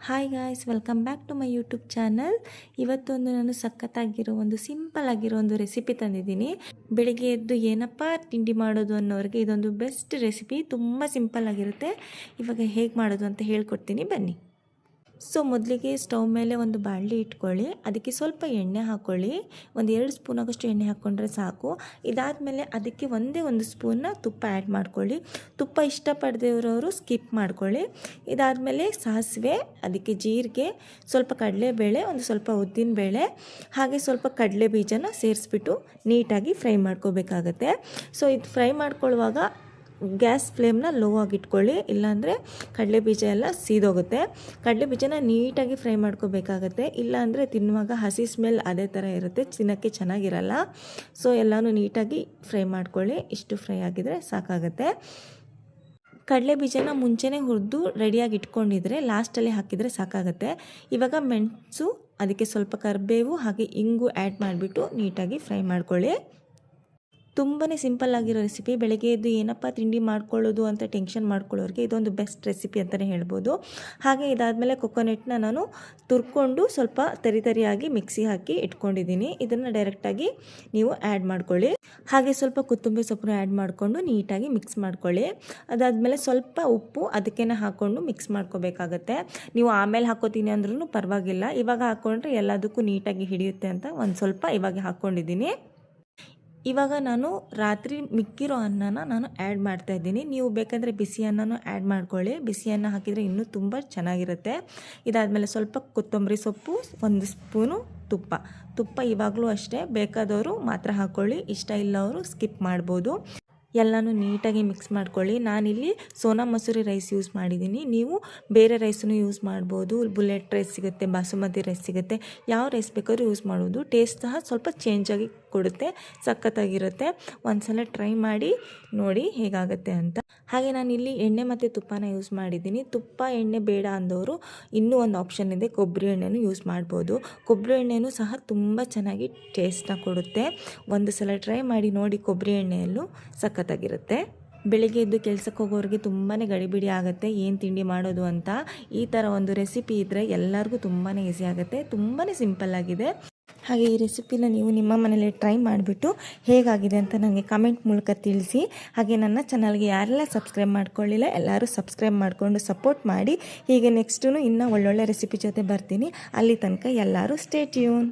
Hi guys, welcome back to my YouTube channel. ಇವತ್ತೊಂದು ನಾನು ಸಖತ್ತಾಗಿರೋ ಒಂದು ಸಿಂಪಲ್ ಆಗಿರೋ ಒಂದು ರೆಸಿಪಿ ತಂದಿದ್ದೀನಿ. ಬೆಳಿಗ್ಗೆ ಎದ್ದು ಏನಪ್ಪ ತಿಂಡಿ ಮಾಡೋದು ಅನ್ನೋರಿಗೆ ಇದೊಂದು ಬೆಸ್ಟ್ ರೆಸಿಪಿ. ತುಂಬ ಸಿಂಪಲ್ ಆಗಿರುತ್ತೆ. ಇವಾಗ ಹೇಗೆ ಮಾಡೋದು ಅಂತ ಹೇಳ್ಕೊಡ್ತೀನಿ, ಬನ್ನಿ. ಸೊ ಮೊದಲಿಗೆ ಸ್ಟವ್ ಮೇಲೆ ಒಂದು ಬಾಣಲಿ ಇಟ್ಕೊಳ್ಳಿ. ಅದಕ್ಕೆ ಸ್ವಲ್ಪ ಎಣ್ಣೆ ಹಾಕ್ಕೊಳ್ಳಿ. ಒಂದು 2 ಸ್ಪೂನ್ ಆಗೋಷ್ಟು ಎಣ್ಣೆ ಹಾಕ್ಕೊಂಡ್ರೆ ಸಾಕು. ಇದಾದಮೇಲೆ ಅದಕ್ಕೆ ಒಂದೇ ಒಂದು ಸ್ಪೂನ್ನ ತುಪ್ಪ ಆ್ಯಡ್ ಮಾಡ್ಕೊಳ್ಳಿ. ತುಪ್ಪ ಇಷ್ಟಪಡದಿರೋರು ಸ್ಕಿಪ್ ಮಾಡ್ಕೊಳ್ಳಿ. ಇದಾದಮೇಲೆ ಸಾಸಿವೆ, ಅದಕ್ಕೆ ಜೀರಿಗೆ, ಸ್ವಲ್ಪ ಕಡಲೆಬೇಳೆ, ಒಂದು ಸ್ವಲ್ಪ ಉದ್ದಿನಬೇಳೆ, ಹಾಗೆ ಸ್ವಲ್ಪ ಕಡಲೆ ಬೀಜನ ಸೇರಿಸ್ಬಿಟ್ಟು ನೀಟಾಗಿ ಫ್ರೈ ಮಾಡ್ಕೋಬೇಕಾಗತ್ತೆ. ಸೊ ಇದು ಫ್ರೈ ಮಾಡ್ಕೊಳ್ಳುವಾಗ ಗ್ಯಾಸ್ ಫ್ಲೇಮ್ನ ಲೋ ಆಗಿಟ್ಕೊಳ್ಳಿ, ಇಲ್ಲಾಂದರೆ ಕಡಲೆ ಬೀಜ ಎಲ್ಲ ಸೀದೋಗುತ್ತೆ. ಕಡಲೆ ಬೀಜನ ನೀಟಾಗಿ ಫ್ರೈ ಮಾಡ್ಕೋಬೇಕಾಗತ್ತೆ, ಇಲ್ಲಾಂದರೆ ತಿನ್ನುವಾಗ ಹಸಿ ಸ್ಮೆಲ್ ಅದೇ ಥರ ಇರುತ್ತೆ, ತಿನ್ನೋಕ್ಕೆ ಚೆನ್ನಾಗಿರಲ್ಲ. ಸೊ ಎಲ್ಲನೂ ನೀಟಾಗಿ ಫ್ರೈ ಮಾಡ್ಕೊಳ್ಳಿ. ಇಷ್ಟು ಫ್ರೈ ಆಗಿದರೆ ಸಾಕಾಗುತ್ತೆ. ಕಡಲೆ ಬೀಜನ ಮುಂಚೆನೇ ಹುರಿದು ರೆಡಿಯಾಗಿ ಇಟ್ಕೊಂಡಿದ್ರೆ ಲಾಸ್ಟಲ್ಲಿ ಹಾಕಿದರೆ ಸಾಕಾಗುತ್ತೆ. ಇವಾಗ ಮೆಣಸು, ಅದಕ್ಕೆ ಸ್ವಲ್ಪ ಕರಿಬೇವು ಹಾಗೆ ಇಂಗು ಆ್ಯಡ್ ಮಾಡಿಬಿಟ್ಟು ನೀಟಾಗಿ ಫ್ರೈ ಮಾಡ್ಕೊಳ್ಳಿ. ತುಂಬಾ ಸಿಂಪಲ್ ಆಗಿರೋ ರೆಸಿಪಿ. ಬೆಳಗ್ಗೆ ಎದ್ದು ಏನಪ್ಪ ತಿಂಡಿ ಮಾಡ್ಕೊಳ್ಳೋದು ಅಂತ ಟೆನ್ಷನ್ ಮಾಡ್ಕೊಳ್ಳೋರಿಗೆ ಇದೊಂದು ಬೆಸ್ಟ್ ರೆಸಿಪಿ ಅಂತಲೇ ಹೇಳ್ಬೋದು. ಹಾಗೆ ಇದಾದಮೇಲೆ ಕೊಕೊನೆಟ್ನ ನಾನು ತುರ್ಕೊಂಡು ಸ್ವಲ್ಪ ತರಿಯಾಗಿ ಮಿಕ್ಸಿ ಹಾಕಿ ಇಟ್ಕೊಂಡಿದ್ದೀನಿ. ಇದನ್ನು ಡೈರೆಕ್ಟಾಗಿ ನೀವು ಆ್ಯಡ್ ಮಾಡ್ಕೊಳ್ಳಿ. ಹಾಗೆ ಸ್ವಲ್ಪ ಕೊತ್ತಂಬರಿ ಸೊಪ್ಪನ್ನು ಆ್ಯಡ್ ಮಾಡಿಕೊಂಡು ನೀಟಾಗಿ ಮಿಕ್ಸ್ ಮಾಡ್ಕೊಳ್ಳಿ. ಅದಾದಮೇಲೆ ಸ್ವಲ್ಪ ಉಪ್ಪು ಅದಕ್ಕೇ ಹಾಕ್ಕೊಂಡು ಮಿಕ್ಸ್ ಮಾಡ್ಕೋಬೇಕಾಗತ್ತೆ. ನೀವು ಆಮೇಲೆ ಹಾಕೋತೀನಿ ಅಂದ್ರೂ ಪರವಾಗಿಲ್ಲ, ಇವಾಗ ಹಾಕ್ಕೊಂಡ್ರೆ ಎಲ್ಲದಕ್ಕೂ ನೀಟಾಗಿ ಹಿಡಿಯುತ್ತೆ ಅಂತ ಒಂದು ಸ್ವಲ್ಪ ಇವಾಗ ಹಾಕ್ಕೊಂಡಿದ್ದೀನಿ. ಇವಾಗ ನಾನು ರಾತ್ರಿ ಮಿಕ್ಕಿರೋ ಅನ್ನನ ನಾನು ಆ್ಯಡ್ ಮಾಡ್ತಾಯಿದ್ದೀನಿ. ನೀವು ಬೇಕಂದರೆ ಬಿಸಿ ಅನ್ನನೂ ಆ್ಯಡ್ ಮಾಡ್ಕೊಳ್ಳಿ. ಬಿಸಿ ಅನ್ನ ಹಾಕಿದರೆ ಇನ್ನೂ ತುಂಬ ಚೆನ್ನಾಗಿರುತ್ತೆ. ಇದಾದಮೇಲೆ ಸ್ವಲ್ಪ ಕೊತ್ತಂಬರಿ ಸೊಪ್ಪು, 1 ಸ್ಪೂನು ತುಪ್ಪ ಇವಾಗಲೂ ಅಷ್ಟೇ, ಬೇಕಾದವರು ಮಾತ್ರ ಹಾಕ್ಕೊಳ್ಳಿ, ಇಷ್ಟ ಇಲ್ಲವರು ಸ್ಕಿಪ್ ಮಾಡ್ಬೋದು. ಎಲ್ಲನೂ ನೀಟಾಗಿ ಮಿಕ್ಸ್ ಮಾಡ್ಕೊಳ್ಳಿ. ನಾನಿಲ್ಲಿ ಸೋನಾ ಮಸೂರಿ ರೈಸ್ ಯೂಸ್ ಮಾಡಿದ್ದೀನಿ. ನೀವು ಬೇರೆ ರೈಸನ್ನು ಯೂಸ್ ಮಾಡ್ಬೋದು. ಬುಲೆಟ್ ರೈಸ್ ಸಿಗುತ್ತೆ, ಬಾಸುಮತಿ ರೈಸ್ ಸಿಗುತ್ತೆ, ಯಾವ ರೈಸ್ ಬೇಕಾದ್ರೂ ಯೂಸ್ ಮಾಡ್ಬೋದು. ಟೇಸ್ಟ್ ಸಹ ಸ್ವಲ್ಪ ಚೇಂಜಾಗಿ ಕೊಡುತ್ತೆ, ಸಖತ್ತಾಗಿರುತ್ತೆ. ಒಂದ್ಸಲ ಟ್ರೈ ಮಾಡಿ ನೋಡಿ ಹೇಗಾಗುತ್ತೆ ಅಂತ. ಹಾಗೆ ನಾನಿಲ್ಲಿ ಎಣ್ಣೆ ಮತ್ತು ತುಪ್ಪನ ಯೂಸ್ ಮಾಡಿದ್ದೀನಿ. ತುಪ್ಪ ಎಣ್ಣೆ ಬೇಡ ಅಂದವರು ಇನ್ನೂ ಒಂದು ಆಪ್ಷನ್ ಇದೆ, ಕೊಬ್ಬರಿ ಎಣ್ಣೆನೂ ಯೂಸ್ ಮಾಡ್ಬೋದು. ಕೊಬ್ಬರಿ ಎಣ್ಣೆನೂ ಸಹ ತುಂಬ ಚೆನ್ನಾಗಿ ಟೇಸ್ಟ್ನ ಕೊಡುತ್ತೆ. ಒಂದು ಸಲ ಟ್ರೈ ಮಾಡಿ ನೋಡಿ, ಕೊಬ್ಬರಿ ಎಣ್ಣೆಯಲ್ಲೂ ಸಖತ್ತಾಗಿರುತ್ತೆ. ಬೆಳಿಗ್ಗೆ ಎದ್ದು ಕೆಲಸಕ್ಕೆ ಹೋಗೋರಿಗೆ ತುಂಬಾ ಗಡಿಬಿಡಿ ಆಗುತ್ತೆ ಏನು ತಿಂಡಿ ಮಾಡೋದು ಅಂತ. ಈ ಥರ ಒಂದು ರೆಸಿಪಿ ಇದ್ದರೆ ಎಲ್ಲರಿಗೂ ತುಂಬಾ ಈಸಿ ಆಗುತ್ತೆ, ತುಂಬಾ ಸಿಂಪಲ್ ಆಗಿದೆ. ಹಾಗೆ ಈ ರೆಸಿಪಿನ ನೀವು ನಿಮ್ಮ ಮನೇಲಿ ಟ್ರೈ ಮಾಡಿಬಿಟ್ಟು ಹೇಗಾಗಿದೆ ಅಂತ ನನಗೆ ಕಮೆಂಟ್ ಮೂಲಕ ತಿಳಿಸಿ. ಹಾಗೆ ನನ್ನ ಚಾನಲ್ಗೆ ಯಾರೆಲ್ಲ ಸಬ್ಸ್ಕ್ರೈಬ್ ಮಾಡ್ಕೊಳ್ಳಿಲ್ಲ ಎಲ್ಲರೂ ಸಬ್ಸ್ಕ್ರೈಬ್ ಮಾಡಿಕೊಂಡು ಸಪೋರ್ಟ್ ಮಾಡಿ. ಹೀಗೆ ನೆಕ್ಸ್ಟು ಇನ್ನೂ ಒಳ್ಳೊಳ್ಳೆ ರೆಸಿಪಿ ಜೊತೆ ಬರ್ತೀನಿ. ಅಲ್ಲಿ ತನಕ ಎಲ್ಲರೂ ಸ್ಟೇ ಟ್ಯೂನ್.